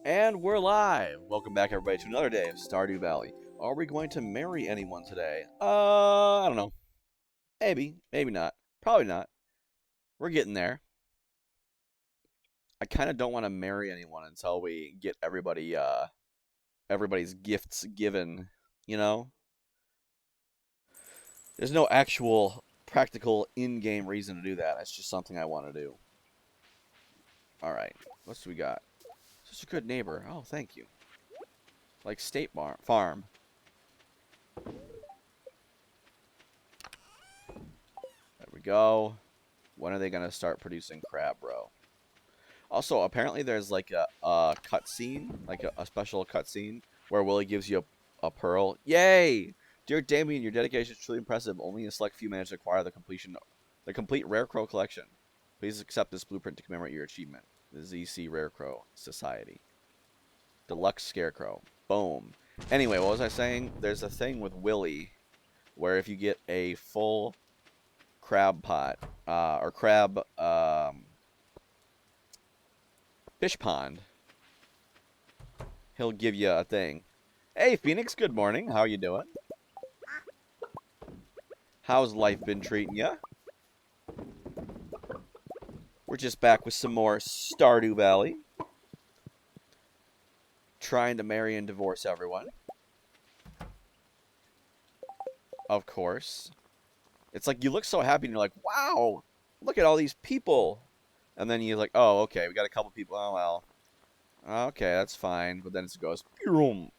And we're live! Welcome back, everybody, to another day of Stardew Valley. Are we going to marry anyone today? I don't know. Maybe. Maybe not. Probably not. We're getting there. I kind of don't want to marry anyone until we get everybody's gifts given, you know? There's no actual practical in-game reason to do that. It's just something I want to do. Alright. What do we got? Such a good neighbor. Oh, thank you. Like State Farm. There we go. When are they going to start producing crab, bro? Also, apparently there's like a cutscene, like a special cutscene, where Willie gives you a pearl. Yay! Dear Damien, your dedication is truly impressive. Only a select few managed to acquire the complete Rare Crow collection. Please accept this blueprint to commemorate your achievement. The ZC Rare Crow Society. Deluxe Scarecrow. Boom. Anyway, what was I saying? There's a thing with Willy where if you get a full crab pot, or crab fish pond, he'll give you a thing. Hey, Phoenix, good morning. How you doing? How's life been treating ya? We're just back with some more Stardew Valley. Trying to marry and divorce everyone. Of course. It's like you look so happy and you're like, wow, look at all these people. And then you're like, oh, okay, we got a couple people. Oh, well. Okay, that's fine. But then it goes, boom.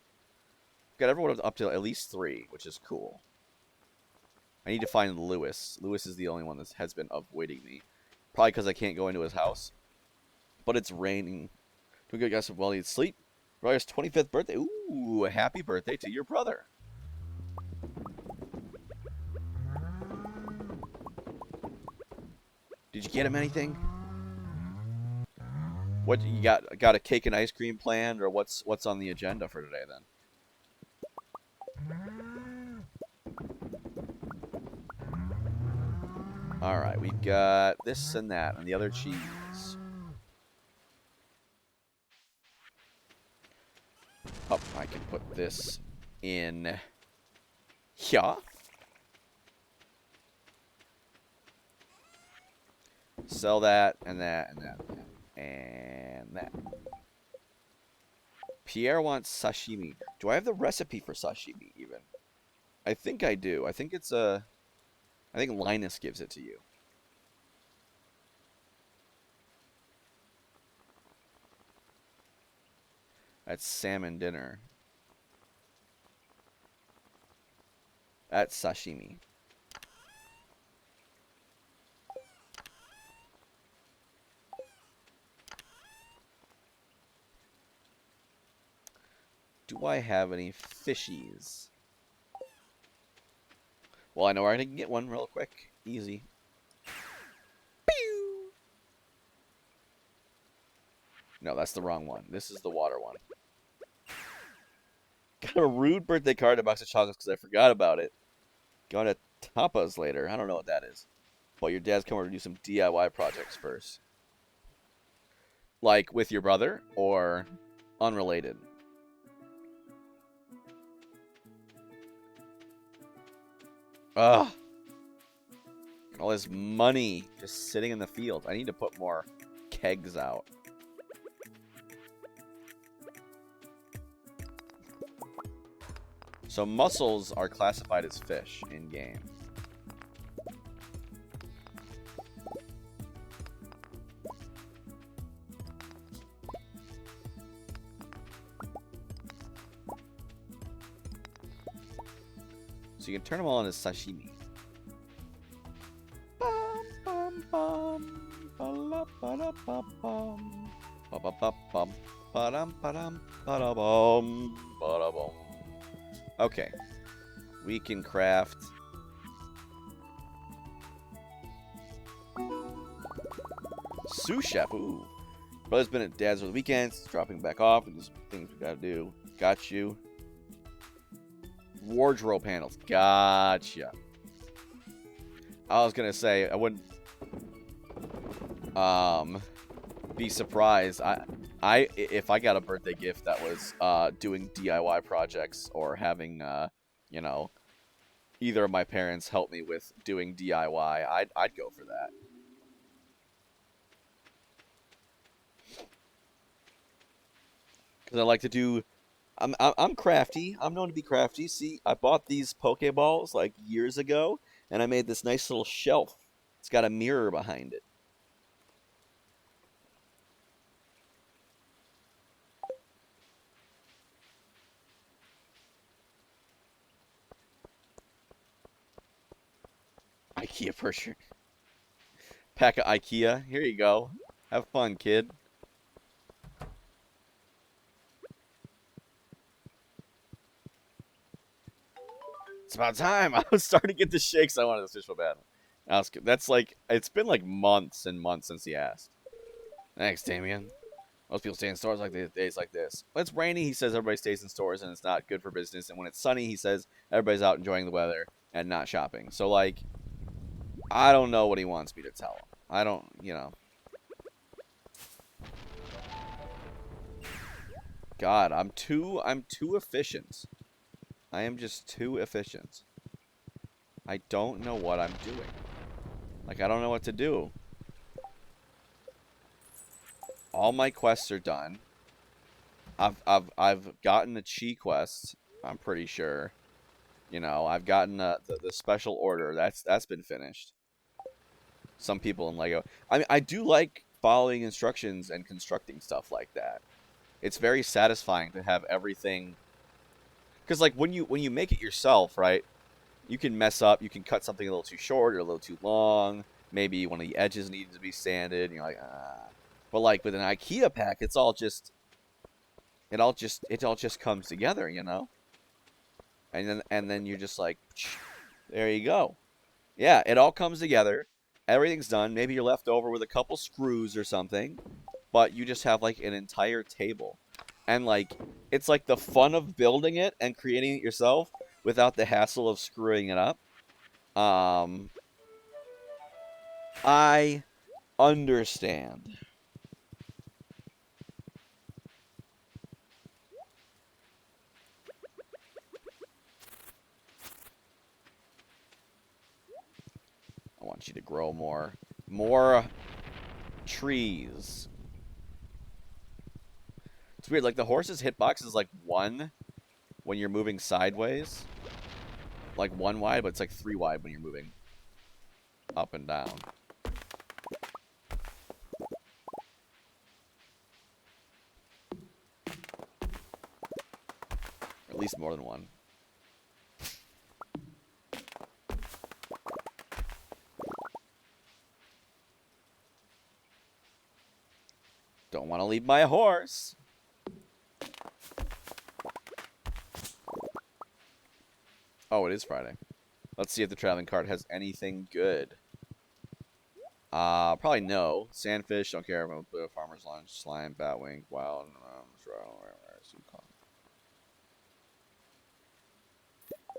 Got everyone up to at least 3, which is cool. I need to find Lewis. Lewis is the only one that has been avoiding me. Probably because I can't go into his house. But it's raining. Do we get guys well need sleep? Brother's 25th birthday. Ooh, happy birthday to your brother. Did you get him anything? What you got a cake and ice cream planned, or what's on the agenda for today then? Alright, we've got this and that, and the other cheese. Oh, I can put this in here. Sell that, and that, and that, and that. Pierre wants sashimi. Do I have the recipe for sashimi, even? I think I do. I think it's a... I think Linus gives it to you. That's salmon dinner. That's sashimi. Do I have any fishies? Well, I know where I can get one real quick. Easy. Pew! No, that's the wrong one. This is the water one. Got a rude birthday card and a box of chocolates because I forgot about it. Going to tapas later. I don't know what that is. But your dad's coming over to do some DIY projects first. Like with your brother or unrelated? Ugh. All this money just sitting in the field. I need to put more kegs out. So mussels are classified as fish in game. So you can turn them all into sashimi. Okay. We can craft sous chef. Ooh. Brother's been at dad's for the weekends, dropping back off and just things we gotta do. Got you. Wardrobe panels. Gotcha. I was gonna say I wouldn't be surprised. If I got a birthday gift that was doing DIY projects or having you know, either of my parents help me with doing DIY, I'd go for that. Cuz I like to do I'm crafty. I'm known to be crafty. See, I bought these Pokeballs like years ago, and I made this nice little shelf. It's got a mirror behind it. IKEA for sure. Pack of IKEA. Here you go. Have fun, kid. It's about time. I was starting to get the shakes. I wanted this fish so bad. That's like, it's been like months and months since he asked. Thanks, Damien. Most people stay in stores like days like this. When it's rainy, he says everybody stays in stores and it's not good for business. And when it's sunny, he says everybody's out enjoying the weather and not shopping. So, like, I don't know what he wants me to tell him. I don't, you know. God, I'm too efficient. I am just too efficient. I don't know what I'm doing. Like, I don't know what to do. All my quests are done. I've gotten the Chi quest. I'm pretty sure. You know, I've gotten the special order. That's been finished. Some people in Lego. I mean, I do like following instructions and constructing stuff like that. It's very satisfying to have everything. Because like when you make it yourself, right? You can mess up. You can cut something a little too short or a little too long. Maybe one of the edges needs to be sanded. And you're like, ah. But like with an IKEA pack, it all just comes together, you know. And then you're just like, there you go. Yeah, it all comes together. Everything's done. Maybe you're left over with a couple screws or something, but you just have like an entire table. And like it's like the fun of building it and creating it yourself without the hassle of screwing it up. I understand. I want you to grow more. More trees. It's weird, like the horse's hitbox is like 1 when you're moving sideways. Like 1 wide, but it's like 3 wide when you're moving up and down. Or at least more than 1. Don't want to leave my horse. Oh, it is Friday. Let's see if the traveling cart has anything good. Probably no. Sandfish, don't care about farmer's lunch, slime, batwing, wild,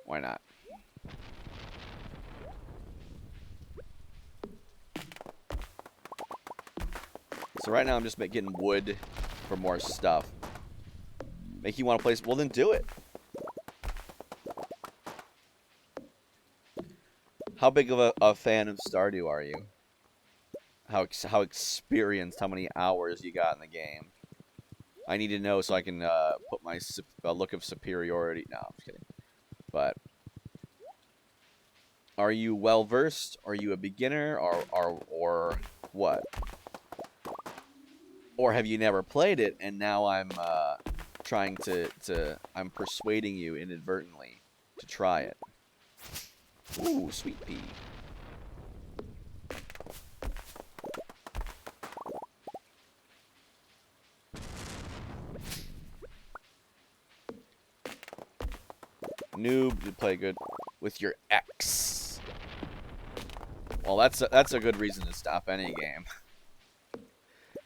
why not? So right now I'm just getting wood for more stuff. Make you want to play? Well, then do it. How big of a fan of Stardew are you? How experienced? How many hours you got in the game? I need to know so I can put my look of superiority. No, I'm just kidding. But are you well versed? Are you a beginner? Or what? Or have you never played it and now I'm trying I'm persuading you inadvertently to try it. Ooh, sweet pea. Noob, you play good with your ex. Well, that's a good reason to stop any game.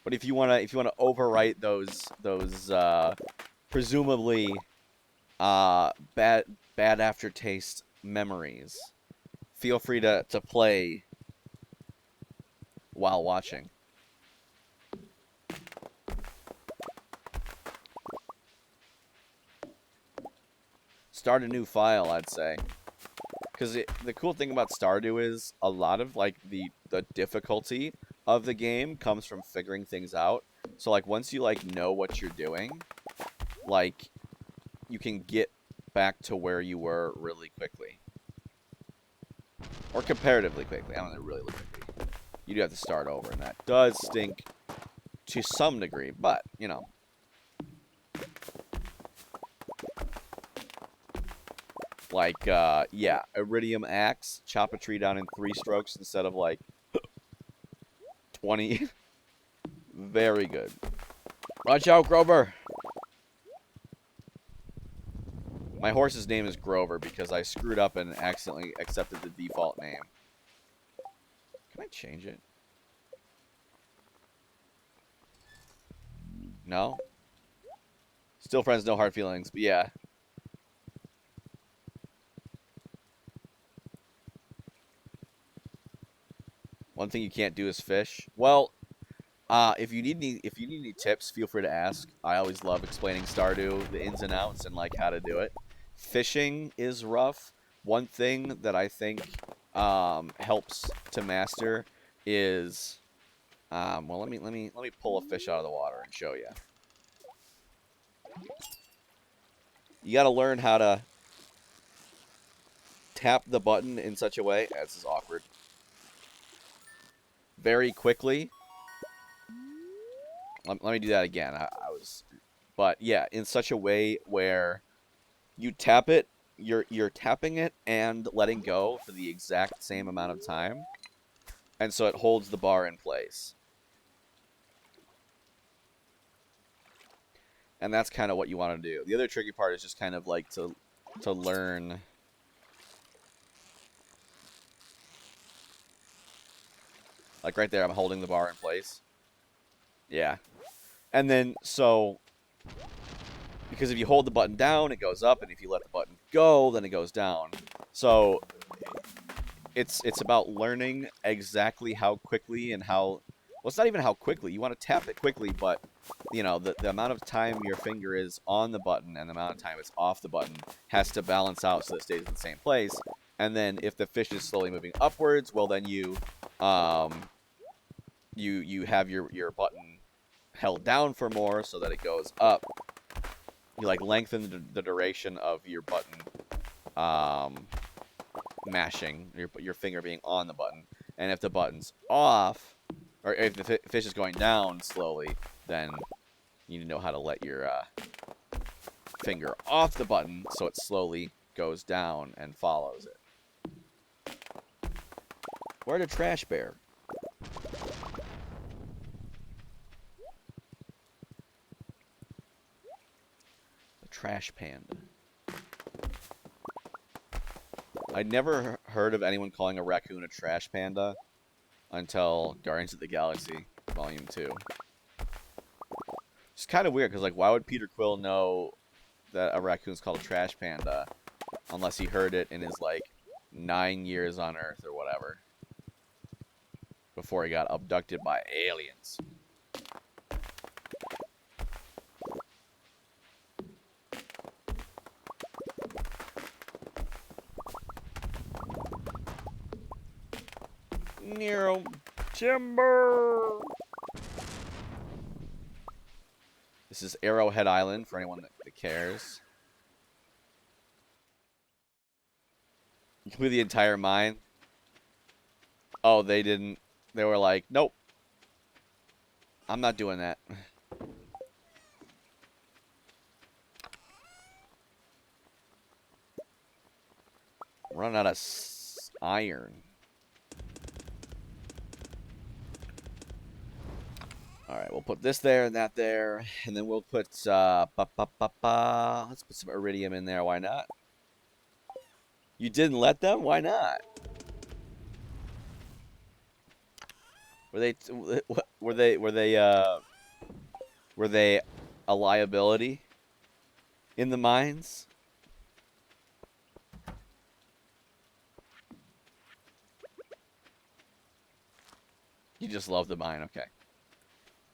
But if you wanna overwrite those presumably bad aftertaste memories, feel free to play while watching. Start a new file, I'd say. Because the cool thing about Stardew is a lot of like the difficulty of the game comes from figuring things out. So like once you like know what you're doing, like you can get back to where you were really quickly. Or comparatively quickly. I don't know, really quickly. You do have to start over, and that does stink to some degree, but, you know. Like, yeah, Iridium Axe, chop a tree down in 3 strokes instead of, like, 20. Very good. Watch out, Grover! My horse's name is Grover because I screwed up and accidentally accepted the default name. Can I change it? No? Still friends, no hard feelings, but yeah. One thing you can't do is fish. Well, if you need any tips, feel free to ask. I always love explaining Stardew, the ins and outs, and like how to do it. Fishing is rough. One thing that I think helps to master is well, let me pull a fish out of the water and show you. You got to learn how to tap the button in such a way. This is awkward. Very quickly. Let me do that again. But yeah, in such a way where you tap it, you're tapping it and letting go for the exact same amount of time, and so it holds the bar in place. And that's kind of what you want to do. The other tricky part is just kind of like to learn. Like right there, I'm holding the bar in place. Yeah. And then, so, because if you hold the button down, it goes up, and if you let the button go, then it goes down. So, it's about learning exactly how quickly and how. Well, it's not even how quickly. You want to tap it quickly, but you know the amount of time your finger is on the button and the amount of time it's off the button has to balance out so it stays in the same place. And then if the fish is slowly moving upwards, well then um you have your button held down for more so that it goes up. You like lengthen the duration of your button um mashing, your finger being on the button. And if the button's off, or if the fish is going down slowly, then you need to know how to let your finger off the button so it slowly goes down and follows it. Where'd a trash bear? The trash panda. I'd never heard of anyone calling a raccoon a trash panda until Guardians of the Galaxy Volume 2. It's kind of weird, because, like, why would Peter Quill know that a raccoon's called a trash panda unless he heard it in his, like, 9 years on Earth or whatever before he got abducted by aliens? Nero Timber! This is Arrowhead Island for anyone that cares. You complete the entire mine. Oh, they didn't. They were like, nope. I'm not doing that. Run out of iron. Alright, we'll put this there and that there. And then we'll put, let's put some iridium in there. Why not? You didn't let them? Why not? Were they, were they a liability in the mines? You just love the mine, okay.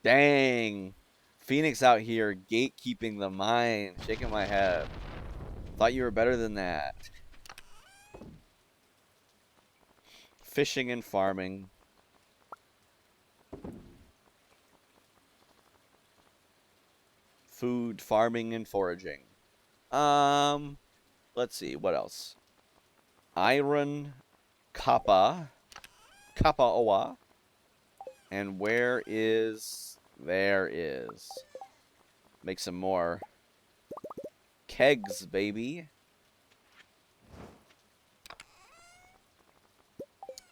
Dang. Phoenix out here gatekeeping the mine. Shaking my head. Thought you were better than that. Fishing and farming. Food, farming, and foraging. Let's see. What else? Iron, Kappa. Kappa Owa. And where is... There is. Make some more. Kegs, baby.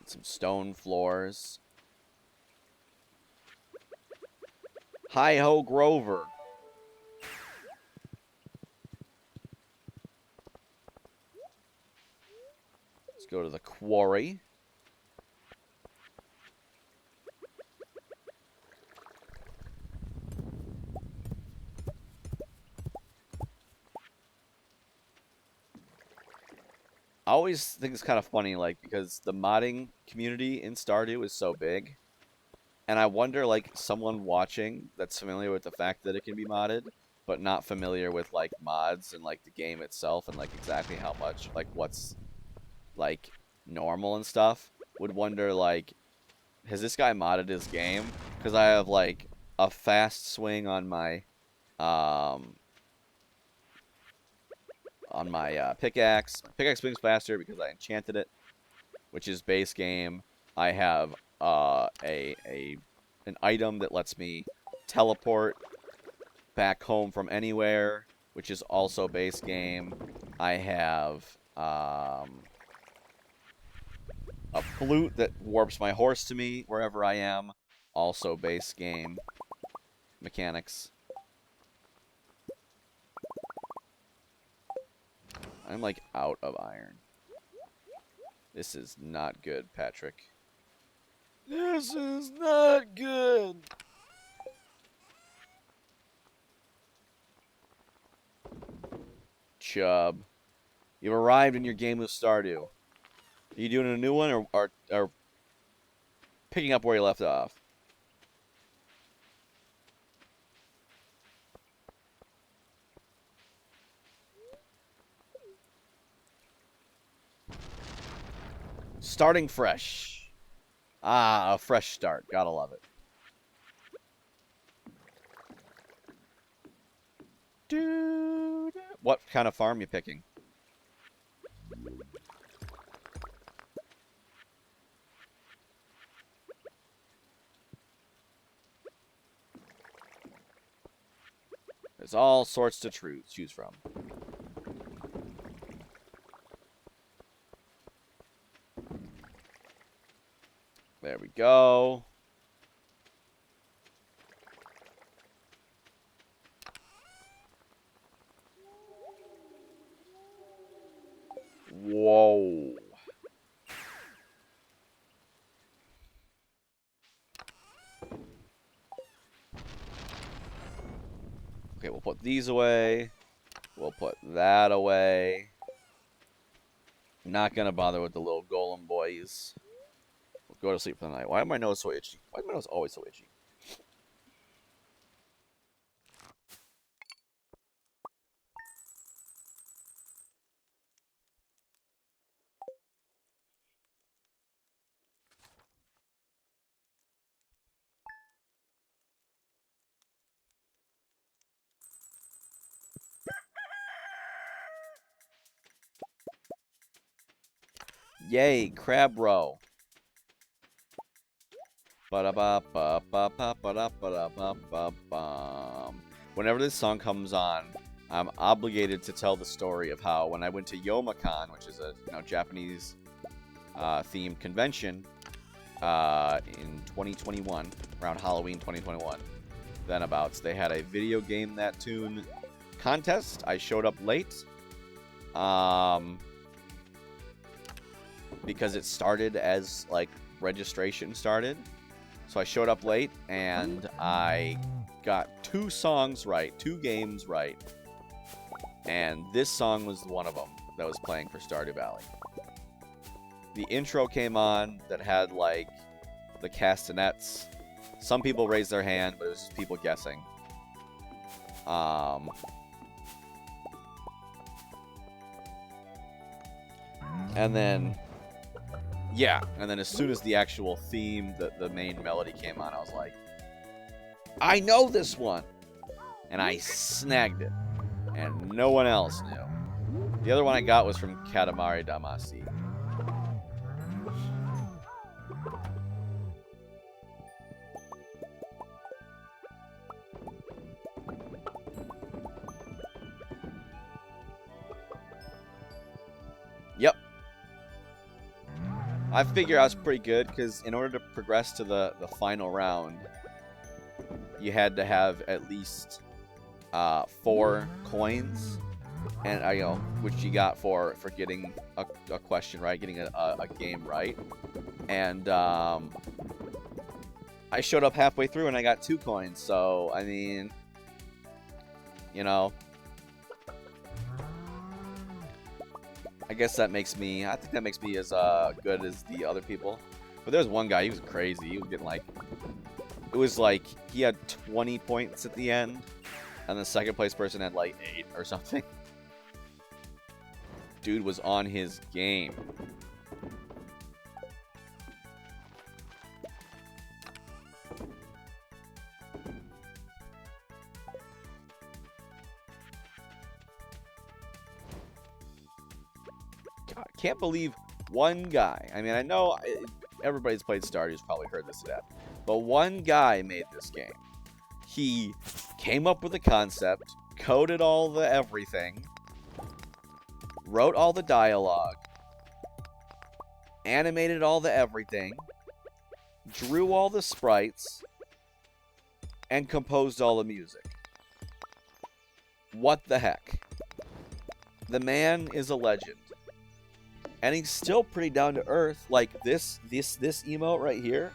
Some stone floors. Hi-ho Grover. Let's go to the quarry. I always think it's kind of funny, like, because the modding community in Stardew is so big. And I wonder, like, someone watching that's familiar with the fact that it can be modded, but not familiar with, like, mods and, like, the game itself and, like, exactly how much, like, what's, like, normal and stuff, would wonder, like, has this guy modded his game? Because I have, like, a fast swing on my, pickaxe. My pickaxe swings faster because I enchanted it, which is base game. I have an item that lets me teleport back home from anywhere, which is also base game. I have a flute that warps my horse to me wherever I am, also base game mechanics. I'm like out of iron. This is not good, Patrick. This is not good. Chub. You've arrived in your game of Stardew. Are you doing a new one or picking up where you left off? Starting fresh. Ah, a fresh start. Gotta love it. Dude, what kind of farm you picking? There's all sorts to choose from. There we go. Whoa. Okay, we'll put these away. We'll put that away. Not gonna bother with the little golem boys. We'll go to sleep for the night. Why am my nose so itchy? Why is my nose always so itchy? Yay, crab row. Whenever this song comes on, I'm obligated to tell the story of how when I went to Youmacon, which is a Japanese themed convention in 2021, around Halloween 2021, then abouts, they had a video game that tune contest. I showed up late because it started as like registration started. So I showed up late, and I got 2 songs right, 2 games right, and this song was one of them that was playing for Stardew Valley. The intro came on that had, like, the castanets. Some people raised their hand, but it was just people guessing. And then... yeah, and then as soon as the actual theme, the main melody came on, I was like, I know this one! And I snagged it. And no one else knew. The other one I got was from Katamari Damacy. Yep. I figure I was pretty good, because in order to progress to the final round, you had to have at least 4 coins, and which you got for getting a question right, getting a game right. And I showed up halfway through and I got 2 coins, so I mean, I guess that makes me, I think that makes me as good as the other people. But there's one guy, he was crazy. He was getting like, it was like he had 20 points at the end, and the second place person had like 8 or something. Dude was on his game. God, can't believe one guy. I mean, I know everybody's played Stardew's probably heard this to death, but one guy made this game. He came up with a concept, coded all the everything, wrote all the dialogue, animated all the everything, drew all the sprites, and composed all the music. What the heck? The man is a legend. And he's still pretty down to earth. Like this emote right here.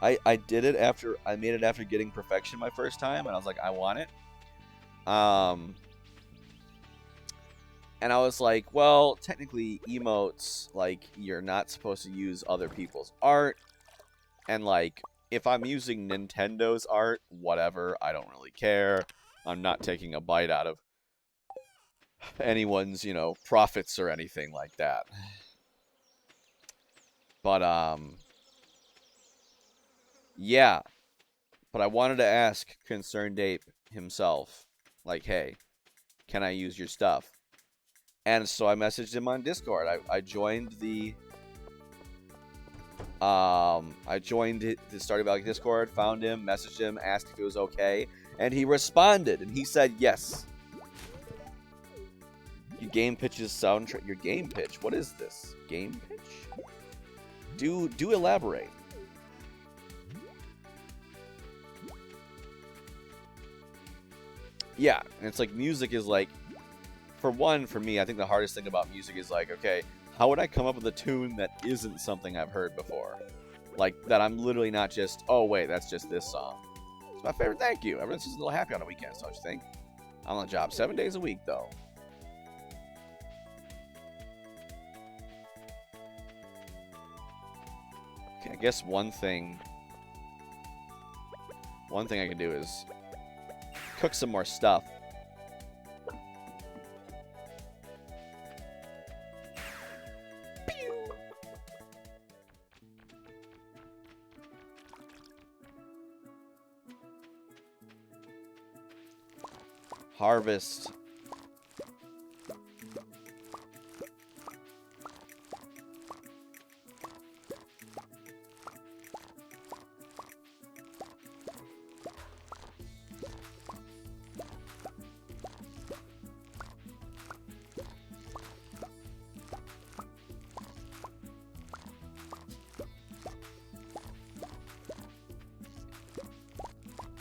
I did it after I made it after getting perfection my first time, and I was like, I want it. And I was like, well, technically emotes, like, you're not supposed to use other people's art. And, like, if I'm using Nintendo's art, whatever, I don't really care. I'm not taking a bite out of anyone's, you know, profits or anything like that. But, yeah. But I wanted to ask Concerned Ape himself, like, hey, can I use your stuff? And so I messaged him on Discord. I joined the Stardew Valley Discord, found him, messaged him, asked if it was okay, and he responded, and he said yes. Your game pitches soundtrack. Your game pitch. What is this? Game pitch? Do elaborate. Yeah, and it's like music is like, for me, I think the hardest thing about music is like, okay, how would I come up with a tune that isn't something I've heard before? Like, that I'm literally not just, oh, wait, that's just this song. It's my favorite, thank you. Everyone's just a little happy on the weekends, don't you think? I'm on the job 7 days a week, though. Okay, I guess one thing I can do is cook some more stuff. Harvest.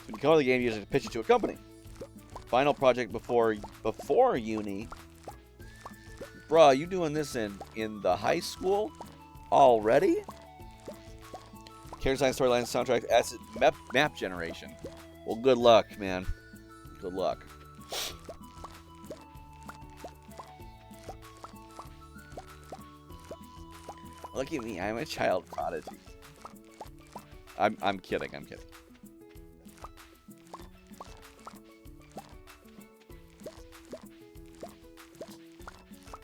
When you call the game, you just pitch it to a company. Final project before uni. Bruh, you doing this in the high school already? Character design, storyline, soundtrack, asset, map generation. Well, good luck, man. Good luck. Look at me, I'm a child prodigy. I'm kidding, I'm kidding.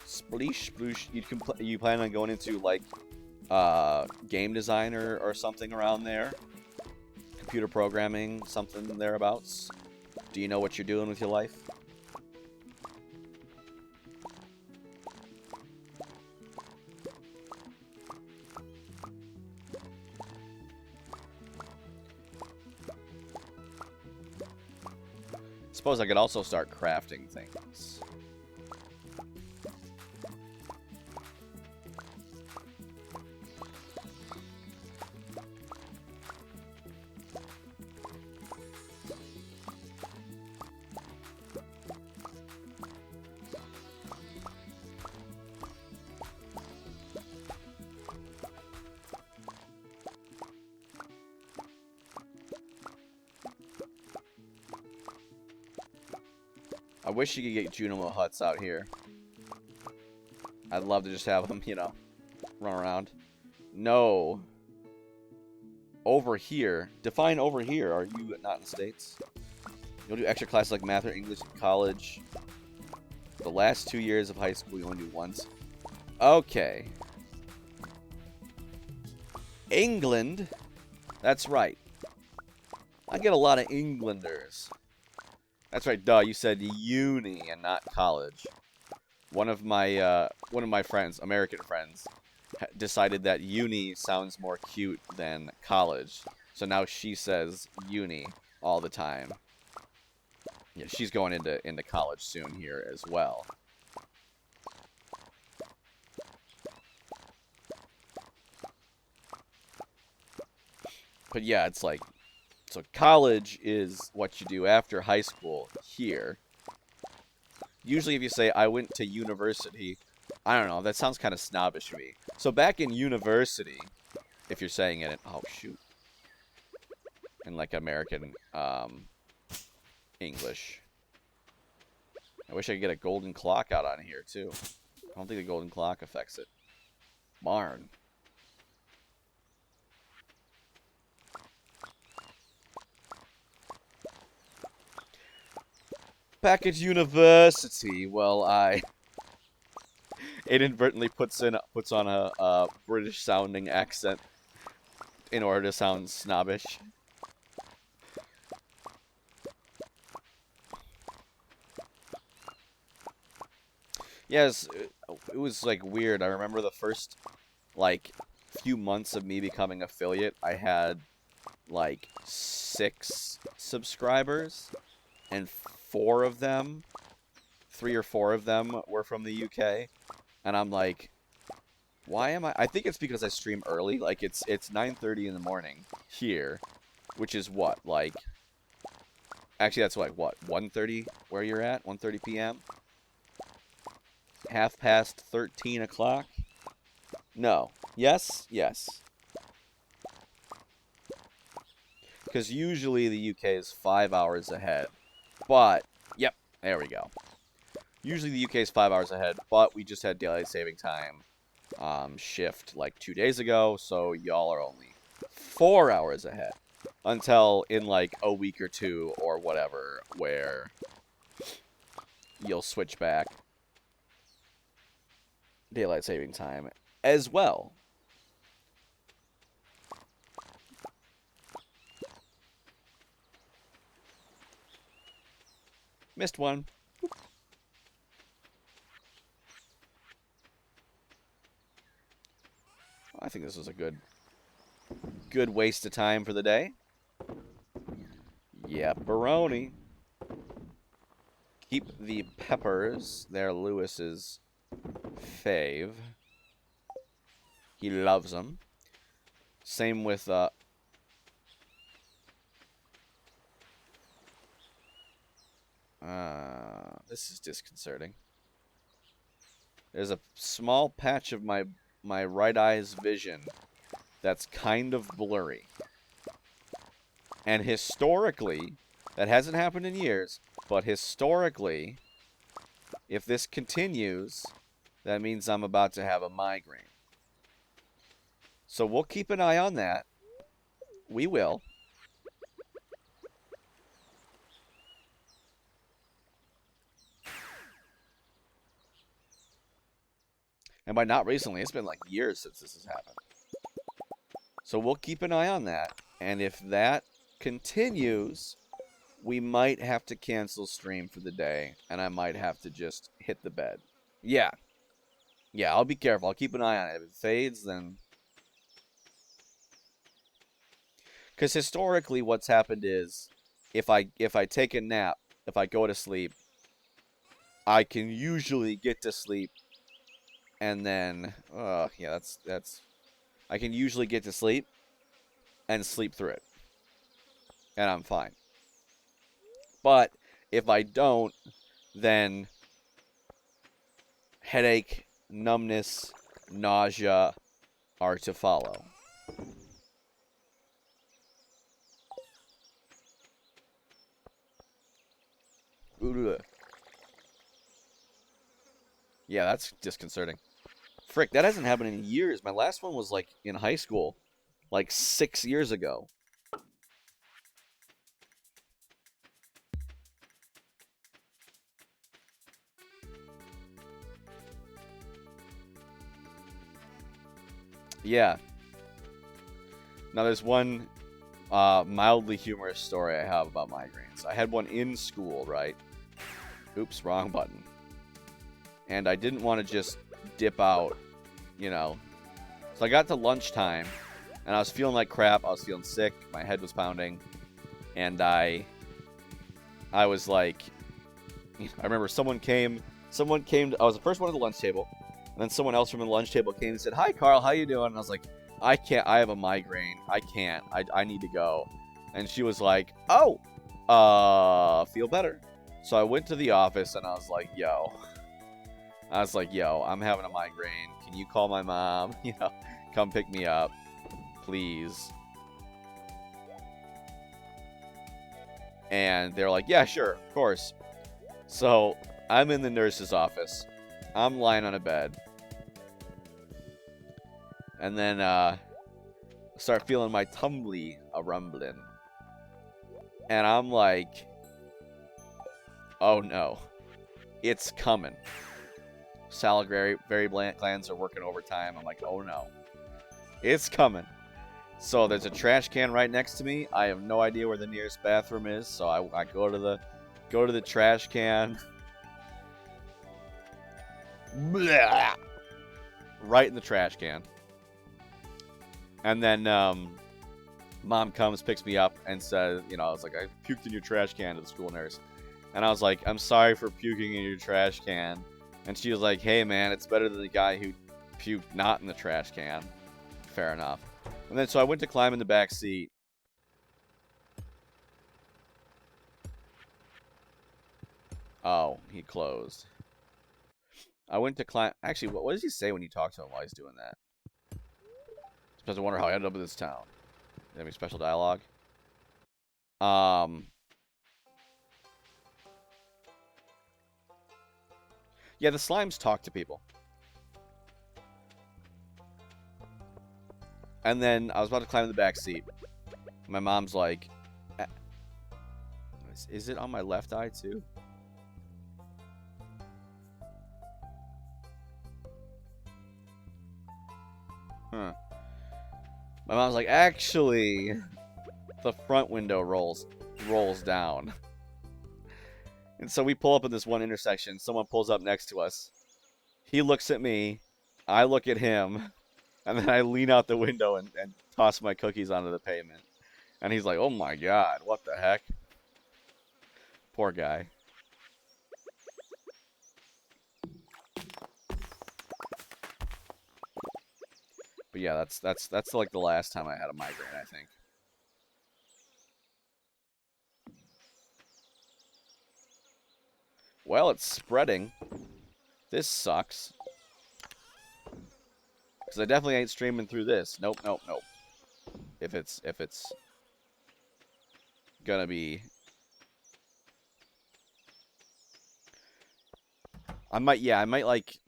Spleesh, sploosh. You plan on going into like game design or something around there? Computer programming, something thereabouts? Do you know what you're doing with your life? Suppose I could also start crafting things. I wish you could get Junimo huts out here. I'd love to just have them, you know, run around. No. Over here. Define over here. Are you not in the States? You'll do extra classes like math or English in college. The last 2 years of high school, you only do once. Okay. England. That's right. I get a lot of Englanders. That's right, duh, you said uni and not college. One of my friends, American friends, decided that uni sounds more cute than college. So now she says uni all the time. Yeah, she's going into college soon here as well. But yeah, it's like, so college is what you do after high school here. Usually if you say, I went to university, I don't know, that sounds kind of snobbish to me. So back in university, if you're saying it in, oh shoot, in like American English. I wish I could get a golden clock out on here, too. I don't think the golden clock affects it. Barn. Package University. Well, I inadvertently puts on a British sounding accent in order to sound snobbish. Yes, it was like weird. I remember the first like few months of me becoming affiliate, I had like 6 subscribers, and 4 of them, 3 or 4 of them were from the UK, and I'm like, why am I think it's because I stream early. Like it's 9:30 in the morning here, which is what, like, actually that's like what, 1:30 where you're at, 1:30 p.m. 13 o'clock. No. Yes. Because usually the UK is 5 hours ahead. But, yep, there we go. Usually the UK is 5 hours ahead, but we just had daylight saving time shift like 2 days ago, so y'all are only 4 hours ahead. Until in like a week or 2 or whatever, where you'll switch back daylight saving time as well. Missed one. I think this was a good waste of time for the day. Yep-a-roni. Keep the peppers. They're Lewis's fave. He loves them. Same with this is disconcerting. There's a small patch of my right eye's vision that's kind of blurry. And historically, that hasn't happened in years, but historically, if this continues, that means I'm about to have a migraine. So we'll keep an eye on that. We will. And by not recently, it's been like years since this has happened. So we'll keep an eye on that. And if that continues, we might have to cancel stream for the day. And I might have to just hit the bed. Yeah. Yeah, I'll be careful. I'll keep an eye on it. If it fades, then... Because historically, what's happened is, if I take a nap, if I go to sleep, I can usually get to sleep, and then, yeah, that's, I can usually get to sleep, and sleep through it, and I'm fine. But if I don't, then headache, numbness, nausea are to follow. Ugh. Yeah, that's disconcerting. Frick, that hasn't happened in years. My last one was, like, in high school. Like, 6 years ago. Yeah. Now, there's one mildly humorous story I have about migraines. I had one in school, right? Oops, wrong button. And I didn't want to just dip out, you know. So I got to lunchtime, and I was feeling like crap. I was feeling sick. My head was pounding. And I was like, I remember someone came, I was the first one at the lunch table. And then someone else from the lunch table came and said, "Hi, Carl, how you doing?" And I was like, "I can't, I have a migraine. I can't, I need to go." And she was like, "Oh, feel better." So I went to the office and I was like, yo, I'm having a migraine. Can you call my mom? You know, come pick me up, please. And they're like, yeah, sure, of course. So I'm in the nurse's office. I'm lying on a bed. And then start feeling my tumbly a rumbling. And I'm like, oh no, it's coming. Salivary glands are working overtime. I'm like, oh no, it's coming. So there's a trash can right next to me. I have no idea where the nearest bathroom is, so I go to the trash can. Blah! Right in the trash can. And then mom comes, picks me up, and says, I was like, I puked in your trash can to the school nurse. And I was like, I'm sorry for puking in your trash can. And she was like, hey, man, it's better than the guy who puked not in the trash can. Fair enough. And then so I went to climb in the back seat. Oh, he closed. I went to climb. Actually, what does he say when you talk to him while he's doing that? Supposed to wonder how I ended up in this town. Any special dialogue? Yeah, the slimes talk to people. And then I was about to climb in the back seat. My mom's like, is it on my left eye too? Huh. My mom's like, actually, the front window rolls down. And so we pull up in this one intersection. Someone pulls up next to us. He looks at me. I look at him. And then I lean out the window and toss my cookies onto the pavement. And he's like, oh my god, what the heck? Poor guy. But yeah, that's like the last time I had a migraine, I think. Well, it's spreading. This sucks. Because I definitely ain't streaming through this. Nope, nope, nope. If it's gonna be... I might like...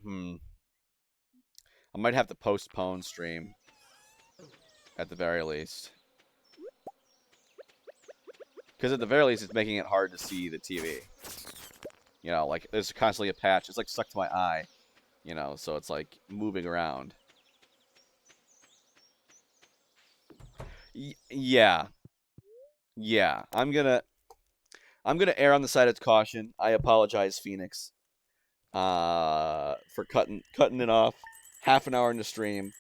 I might have to postpone stream. At the very least. Because at the very least, it's making it hard to see the TV. You know, like, there's constantly a patch. It's like stuck to my eye. You know, so it's like moving around. Yeah. Yeah. I'm gonna err on the side of caution. I apologize, Phoenix. For cutting it off. Half an hour into stream.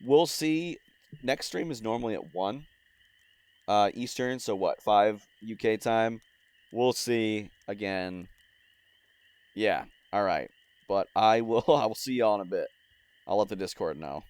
We'll see. Next stream is normally at 1 Eastern, so what, 5 UK time? We'll see again. Yeah, alright. But I will see y'all in a bit. I'll let the Discord know.